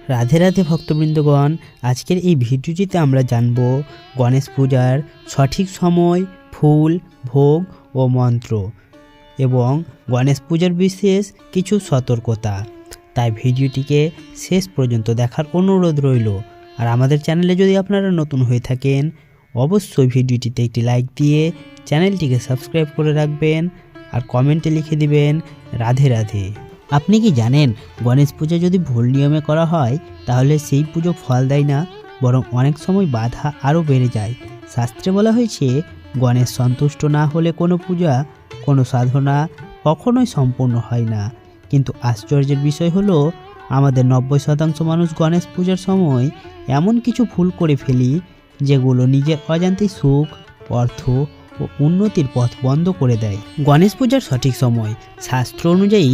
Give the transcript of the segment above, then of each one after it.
রাধে রাধে ভক্তবৃন্দগণ, আজকের এই ভিডিওটিতে আমরা জানব গণেশ পূজার সঠিক সময়, ফুল, ভোগ ও মন্ত্র এবং গণেশ পূজার বিশেষ কিছু সতর্কতা। তাই ভিডিওটিকে শেষ পর্যন্ত দেখার অনুরোধ রইল। আর আমাদের চ্যানেলে যদি আপনারা নতুন হয়ে থাকেন, অবশ্যই ভিডিওটিতে একটি লাইক দিয়ে চ্যানেলটিকে সাবস্ক্রাইব করে রাখবেন আর কমেন্টে লিখে দিবেন রাধে রাধে। আপনি কি জানেন, গণেশ পূজা যদি ভুল নিয়মে করা হয় তাহলে সেই পুজো ফল দেয় না, বরং অনেক সময় বাধা আরও বেড়ে যায়। শাস্ত্রে বলা হয়েছে, গণেশ সন্তুষ্ট না হলে কোনো পূজা, কোনো সাধনা কখনোই সম্পূর্ণ হয় না। কিন্তু আশ্চর্যের বিষয় হলো, আমাদের 90% মানুষ গণেশ পূজার সময় এমন কিছু ভুল করে ফেলি যেগুলো নিজের অজান্তেই সুখ, অর্থ ও উন্নতির পথ বন্ধ করে দেয়। গণেশ পূজার সঠিক সময়। শাস্ত্র অনুযায়ী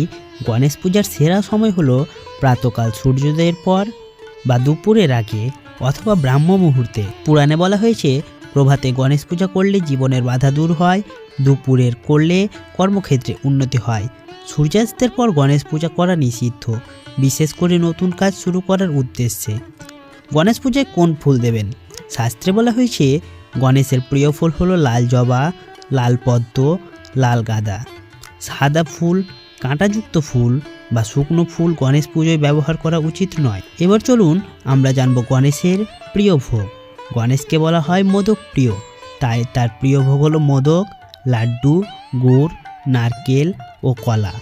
গণেশ পূজার সেরা সময় হলো প্রাতকাল সূর্যোদয়ের পর বা দুপুরের আগে অথবা ব্রাহ্ম মুহূর্তে। পুরাণে বলা হয়েছে, প্রভাতে গণেশ পূজা করলে জীবনের বাধা দূর হয়, দুপুরের করলে কর্মক্ষেত্রে উন্নতি হয়। সূর্যাস্তের পর গণেশ পূজা করা নিষিদ্ধ, বিশেষ করে নতুন কাজ শুরু করার উদ্দেশ্যে। গণেশ পূজায় কোন ফুল দেবেন? শাস্ত্রে বলা হয়েছে, গণেশের প্রিয় ফুল হলো লাল জবা, লাল পদ্ম, লাল গাঁদা। সাদা ফুল, কাঁটাযুক্ত ফুল বা শুকনো ফুল গণেশ পুজোয় ব্যবহার করা উচিত নয়। এবার চলুন আমরা জানব গণেশের প্রিয় ভোগ। গণেশকে বলা হয় মোদক প্রিয়, তাই তার প্রিয় ভোগ হলো মোদক, লাড্ডু, গুড়, নারকেল ও কলা।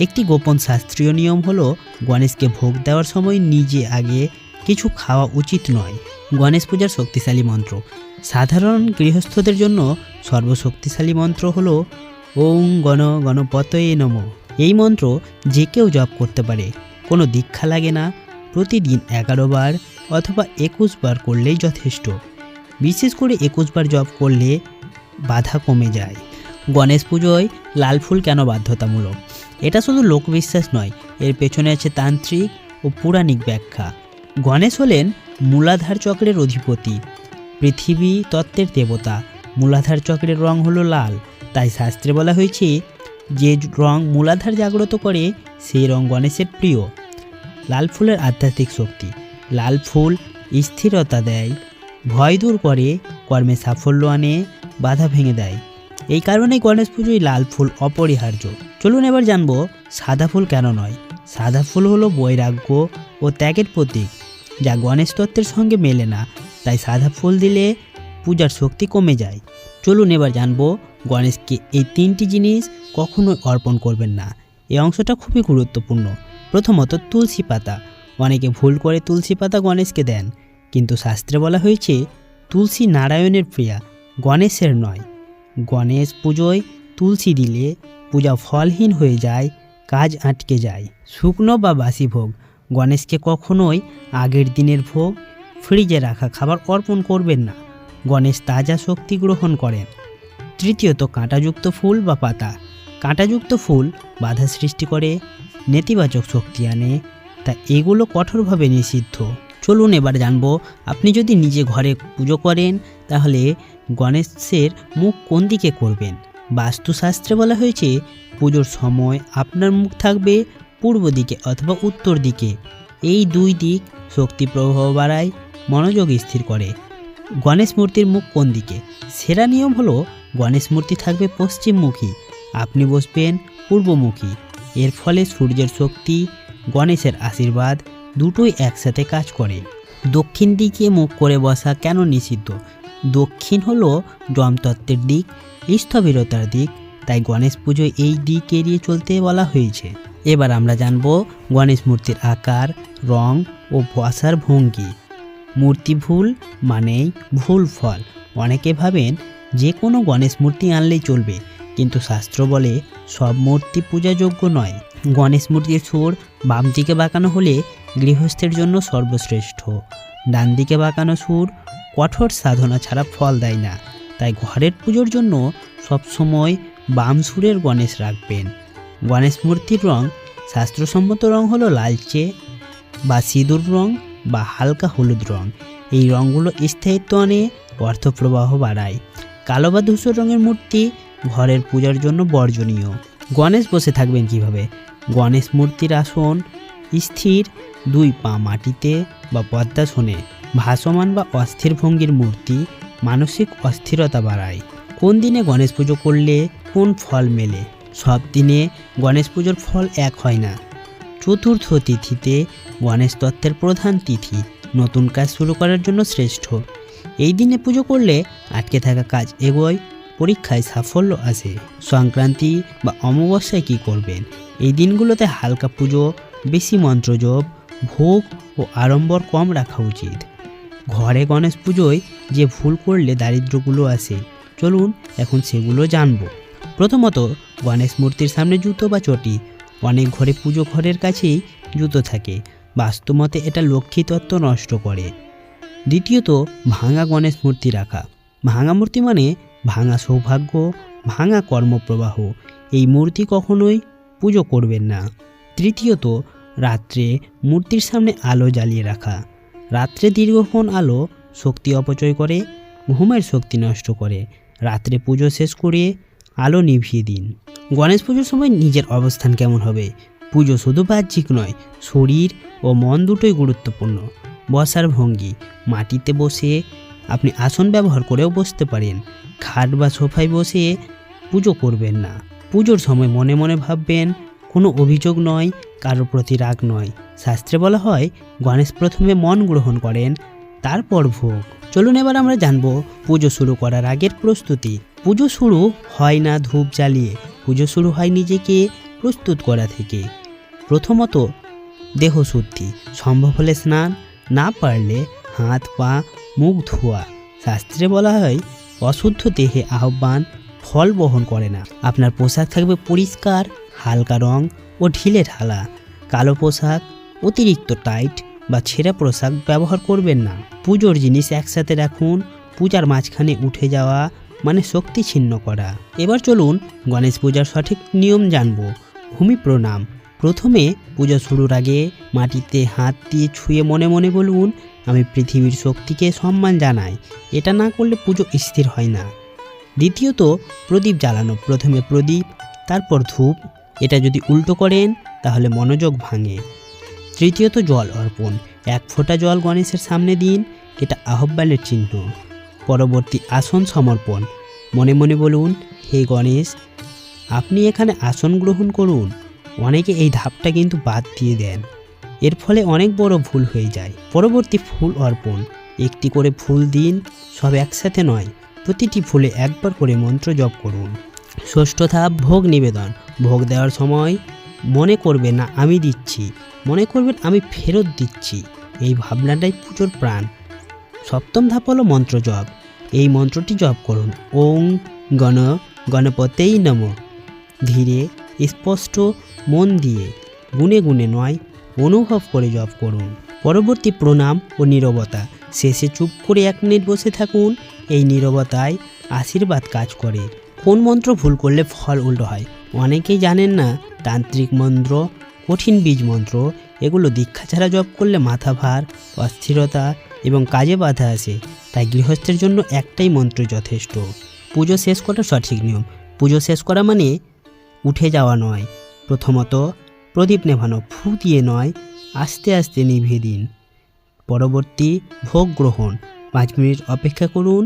একটি গোপন শাস্ত্রীয় নিয়ম হলো, গণেশকে ভোগ দেওয়ার সময় নিজে আগে কিছু খাওয়া উচিত নয়। গণেশ পূজার শক্তিশালী মন্ত্র। সাধারণ গৃহস্থদের জন্য সর্বশক্তিশালী মন্ত্র হলো ওং গণপতয়ে নমঃ। এই মন্ত্র যে কেউ জপ করতে পারে, কোনো দীক্ষা লাগে না। প্রতিদিন 11 বার অথবা 21 বার করলেই যথেষ্ট। বিশেষ করে 21 বার জপ করলে বাধা কমে যায়। গণেশ পুজোয় লাল ফুল কেন বাধ্যতামূলক? এটা শুধু লোকবিশ্বাস নয়, এর পেছনে আছে তান্ত্রিক ও পৌরাণিক ব্যাখ্যা। গণেশ হলেন মূলাধার চক্রের অধিপতি, পৃথিবী তত্ত্বের দেবতা। মূলাধার চক্রের রং হলো লাল, তাই শাস্ত্রে বলা হয়েছে, যে রং মূলাধার জাগ্রত করে সেই রং গণেশের প্রিয়। লাল ফুলের আধ্যাত্মিক শক্তি। লাল ফুল স্থিরতা দেয়, ভয় দূর করে, কর্মে সাফল্য আনে, বাধা ভেঙে দেয়। এই কারণেই গণেশ পুজোয় লাল ফুল অপরিহার্য। চলুন এবার জানবো সাদা ফুল কেন নয়। সাদা ফুল হলো বৈরাগ্য ও ত্যাগের প্রতীক, যা গণেশ তত্ত্বের সঙ্গে মেলে না, তাই সাদা ফুল দিলে পূজার শক্তি কমে যায়। চলুন এবার জানবো গণেশকে এই 3টি জিনিস কখনোই অর্পণ করবেন না। এই অংশটা খুবই গুরুত্বপূর্ণ। প্রথমত, তুলসী পাতা। অনেকে ভুল করে তুলসী পাতা গণেশকে দেন, কিন্তু শাস্ত্রে বলা হয়েছে, তুলসী নারায়ণের প্রিয়া, গণেশের নয়। গণেশ পুজোয় তুলসী দিলে পূজা ফলহীন হয়ে যায়, কাজ আটকে যায়। শুকনো বা বাসি ভোগ। গণেশকে কখনোই আগের দিনের ভোগ, ফ্রিজে রাখা খাবার অর্পণ করবেন না। গণেশ তাজা শক্তি গ্রহণ করেন। তৃতীয়ত, কাঁটাযুক্ত ফুল বা পাতা। কাঁটাযুক্ত ফুল বাধা সৃষ্টি করে, নেতিবাচক শক্তি আনে, তা এগুলো কঠোরভাবে নিষিদ্ধ। চলুন এবার জানবো, আপনি যদি নিজে ঘরে পুজো করেন তাহলে গণেশের মুখ কোন দিকে করবেন। বাস্তুশাস্ত্রে বলা হয়েছে, পুজোর সময় আপনার মুখ থাকবে পূর্ব দিকে অথবা উত্তর দিকে। এই দুই দিক শক্তি প্রবাহ বাড়ায়, মনোযোগ স্থির করে। গণেশ মূর্তির মুখ কোন দিকে? সেরা নিয়ম হলো, গণেশ মূর্তি থাকবে পশ্চিমমুখী, আপনি বসবেন পূর্বমুখী। এর ফলে সূর্যের শক্তি, গণেশের আশীর্বাদ দুটোই একসাথে কাজ করে। দক্ষিণ দিকে মুখ করে বসা কেন নিষিদ্ধ? দক্ষিণ হলো যমতত্ত্বের দিক, স্থবিরতার দিক, তাই গণেশ পুজোয় এই দিক এড়িয়ে চলতে বলা হয়েছে। এবার আমরা জানব গণেশ মূর্তির আকার, রং ও বসার ভঙ্গি। মূর্তি ভুল মানেই ভুল ফল। অনেকে ভাবেন যে কোনো গণেশ মূর্তি আনলেই চলবে, কিন্তু শাস্ত্র বলে সব মূর্তি পূজাযোগ্য নয়। গণেশ মূর্তির সুর বাম দিকে বাঁকানো হলে গৃহস্থের জন্য সর্বশ্রেষ্ঠ। ডান দিকে বাঁকানো সুর কঠোর সাধনা ছাড়া ফল দেয় না, তাই ঘরের পুজোর জন্য সবসময় বাম সুরের গণেশ রাখবেন। গণেশ মূর্তির রং। শাস্ত্রসম্মত রং হলো লালচে বা সিঁদুর রং বা হালকা হলুদ রং। এই রঙগুলো স্থায়িত্ব আনে, অর্থপ্রবাহ বাড়ায়। কালো বা ধূসর রঙের মূর্তি ঘরের পূজার জন্য বর্জনীয়। গণেশ বসে থাকবেন কিভাবে? গণেশ মূর্তির আসন স্থির দুই পা মাটিতে বা পদ্মাসনে ভাসমান বা অস্থির ভঙ্গির মূর্তি মানসিক অস্থিরতা বাড়ায়। কোন দিনে গণেশ পুজো করলে কোন ফল মেলে? সব দিনে গণেশ পুজোর ফল এক হয় না। চতুর্থ তিথিতে গণেশ তত্ত্বের প্রধান তিথি, নতুন কাজ শুরু করার জন্য শ্রেষ্ঠ। এই দিনে পুজো করলে আটকে থাকা কাজ এগোয়, পরীক্ষায় সাফল্য আসে। সংক্রান্তি বা অমাবস্যায় কী করবেন? এই দিনগুলোতে হালকা পুজো, বেশি মন্ত্রজপ, ভোগ ও আড়ম্বর কম রাখা উচিত। ঘরে গণেশ পুজোয় যে ভুল করলে দারিদ্র্যগুলো আসে, চলুন এখন সেগুলো জানব। প্রথমত, গণেশ মূর্তির সামনে জুতো বা চটি। অনেক ঘরে পুজো ঘরের কাছেই জুতো থাকে, বাস্তুমতে এটা লক্ষ্মী তত্ত্ব নষ্ট করে। দ্বিতীয়ত, ভাঙা গণেশ মূর্তি রাখা। ভাঙা মূর্তি মানে ভাঙা সৌভাগ্য, ভাঙা কর্মপ্রবাহ। এই মূর্তি কখনোই পুজো করবেন না। তৃতীয়ত, রাত্রে মূর্তির সামনে আলো জ্বালিয়ে রাখা। রাত্রে দীর্ঘক্ষণ আলো শক্তি অপচয় করে, ঘুমের শক্তি নষ্ট করে। রাত্রে পুজো শেষ করে আলো নিভিয়ে দিন। গণেশ পুজোর সময় নিজের অবস্থান কেমন হবে? পুজো শুধু বাহ্যিক নয়, শরীর ও মন দুটোই গুরুত্বপূর্ণ। বসার ভঙ্গি, মাটিতে বসে আপনি আসন ব্যবহার করেও বসতে পারেন। খাট বা সোফায় বসে পুজো করবেন না। পুজোর সময় মনে মনে ভাববেন, কোনো অভিযোগ নয়, কারোর প্রতি রাগ নয়। শাস্ত্রে বলা হয়, গণেশ প্রথমে মন গ্রহণ করেন, তারপর ভোগ। চলুন এবার আমরা জানব পুজো শুরু করার আগের প্রস্তুতি। পুজো শুরু হয় না ধূপ জ্বালিয়ে, পুজো শুরু হয় নিজেকে প্রস্তুত করা থেকে। প্রথমত, দেহ শুদ্ধি, সম্ভব হলে স্নান, না পারলে হাত পা মুখ ধোয়া। শাস্ত্রে বলা হয়, অশুদ্ধ দেহে আহ্বান ফল বহন করে না। আপনার পোশাক থাকবে পরিষ্কার, হালকা রং ও ঢিলে ঢালা। কালো পোশাক, অতিরিক্ত টাইট বা ছেঁড়া পোশাক ব্যবহার করবেন না। পুজোর জিনিস একসাথে রাখুন। পূজার মাঝখানে উঠে যাওয়া মানে শক্তি ছিন্ন করা। এবার চলুন গণেশ পূজার সঠিক নিয়ম জানব। ভূমি প্রণাম। প্রথমে পুজো শুরুর আগে মাটিতে হাত দিয়ে ছুঁয়ে মনে মনে বলুন, আমি পৃথিবীর শক্তিকে সম্মান জানাই। এটা না করলে পুজো স্থির হয় না। দ্বিতীয়ত, প্রদীপ জ্বালানো। প্রথমে প্রদীপ, তারপর ধূপ। এটা যদি উল্টো করেন তাহলে মনোযোগ ভাঙে। তৃতীয়ত, জল অর্পণ। এক ফোঁটা জল গণেশের সামনে দিন, এটা আহ্বানের চিহ্ন। পরবর্তী, আসন সমর্পণ। মনে মনে বলুন, হে গণেশ, আপনি এখানে আসন গ্রহণ করুন। অনেকে এই ধাপটা কিন্তু বাদ দিয়ে দেন, এর ফলে অনেক বড় ভুল হয়ে যায়। পরবর্তী, ফুল অর্পণ। একটি করে ফুল দিন, সব একসাথে নয়। প্রতিটি ফুলে একবার করে মন্ত্র জপ করুন। ষষ্ঠ ধাপ, ভোগ নিবেদন। ভোগ দেওয়ার সময় মনে করবেন না আমি দিচ্ছি, মনে করবেন আমি ফেরত দিচ্ছি। এই ভাবনাটাই পুজোর প্রাণ। সপ্তম ধাপ হলো মন্ত্র জপ। এই মন্ত্রটি জপ করুন, ওং গণপতেই নমঃ। ধীরে, স্পষ্ট, মন দিয়ে, গুনে গুনে নয়, অনুভব করে জপ করুন। পরবর্তী, প্রণাম ও নীরবতা। শেষে চুপ করে 1 মিনিট বসে থাকুন। এই নীরবতায় আশীর্বাদ কাজ করে। কোন মন্ত্র ভুল করলে ফল উল্টো হয়? অনেকেই জানেন না, তান্ত্রিক মন্ত্র, কঠিন বীজ মন্ত্র, এগুলো দীক্ষা ছাড়া জপ করলে মাথা ভার, অস্থিরতা এবং কাজে বাধা আসে। তাই গৃহস্থের জন্য একটাই মন্ত্র যথেষ্ট। পুজো শেষ করার সঠিক নিয়ম। পুজো শেষ করা মানে উঠে যাওয়া নয়। প্রথমত, প্রদীপ নেভানো। ফু দিয়ে নয়, আস্তে আস্তে নিভিয়ে দিন। পরবর্তী, ভোগ গ্রহণ। 5 মিনিট অপেক্ষা করুন,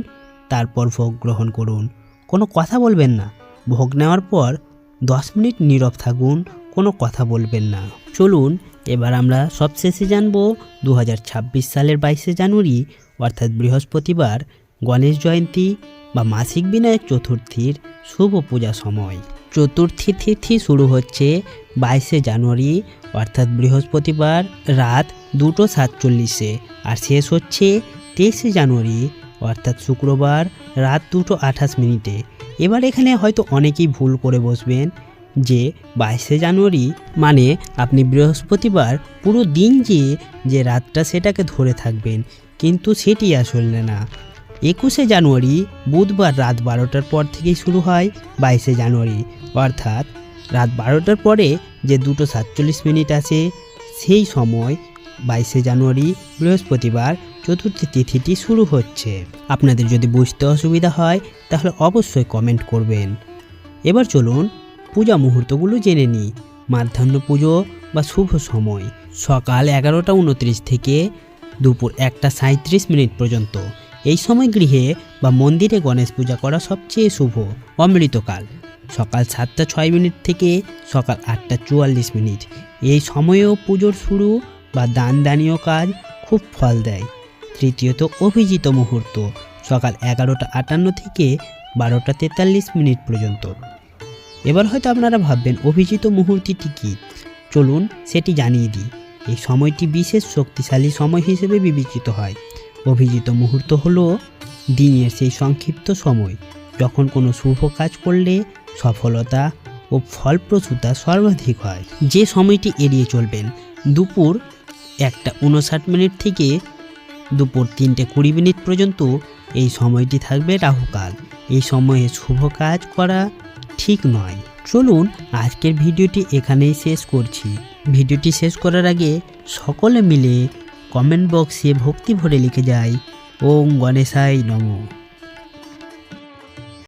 তারপর ভোগ গ্রহণ করুন। কোনো কথা বলবেন না। ভোগ নেওয়ার পর 10 মিনিট নীরব থাকুন, কোনো কথা বলবেন না। চলুন এবার আমরা সবশেষে জানব 2026 সালের 22শে জানুয়ারি অর্থাৎ বৃহস্পতিবার গণেশ জয়ন্তী বা মাসিক বিনায়ক চতুর্থীর শুভ পূজা সময়। চতুর্থী তিথি শুরু হচ্ছে 22শে জানুয়ারি অর্থাৎ বৃহস্পতিবার রাত 2:47-এ আর শেষ হচ্ছে 23শে জানুয়ারি অর্থাৎ শুক্রবার রাত 2:28 এবার এখানে হয়তো অনেকেই ভুল করে বসবেন যে 22শে জানুয়ারি মানে আপনি বৃহস্পতিবার পুরো দিন যে রাতটা সেটাকে ধরে থাকবেন, কিন্তু সেটি আসলে না। 21শে জানুয়ারি বুধবার রাত 12টার পর থেকেই শুরু হয় 22শে জানুয়ারি অর্থাৎ রাত 12টার পরে যে 2:47 আছে সেই সময় 22শে জানুয়ারি বৃহস্পতিবার চতুর্থী তিথিটি শুরু হচ্ছে। আপনাদের যদি বুঝতে অসুবিধা হয় তাহলে অবশ্যই কমেন্ট করবেন। এবার চলুন পূজা মুহূর্তগুলো জেনে নিই। মাধ্যাহ্ন পুজো বা শুভ সময় সকাল 11:29 থেকে দুপুর 1:37 পর্যন্ত। এই সময় গৃহে বা মন্দিরে গণেশ পূজা করা সবচেয়ে শুভ। অমৃতকাল সকাল 7:06 থেকে সকাল 8:44। এই সময়েও পুজোর শুরু বা দানীয় কাজ খুব ফল দেয়। তৃতীয়ত অভিজিৎ মুহূর্ত সকাল 11:58 থেকে 12:43 পর্যন্ত। এবার হয়তো আপনারা ভাববেন অভিজিৎ মুহূর্তটি কী? চলুন সেটি জানিয়ে দিই। এই সময়টি বিশেষ শক্তিশালী সময় হিসেবে বিবেচিত হয়। অভিজিৎ মুহূর্ত হলো দিনের সেই সংক্ষিপ্ত সময় যখন কোনো শুভ কাজ করলে সফলতা ও ফলপ্রসূতা সর্বাধিক হয়। যে সময়টি এড়িয়ে চলবেন দুপুর 1:59 থেকে দুপুর 3:20 পর্যন্ত। এই সময়টি থাকবে রাহুকাল। এই সময়ে শুভ কাজ করা ঠিক নয়। চলুন আজকের ভিডিওটি এখানেই শেষ করছি। ভিডিওটি শেষ করার আগে সকলে মিলে কমেন্ট বক্সে ভক্তি ভরে লিখে যাই ওম গণেশায় নমঃ।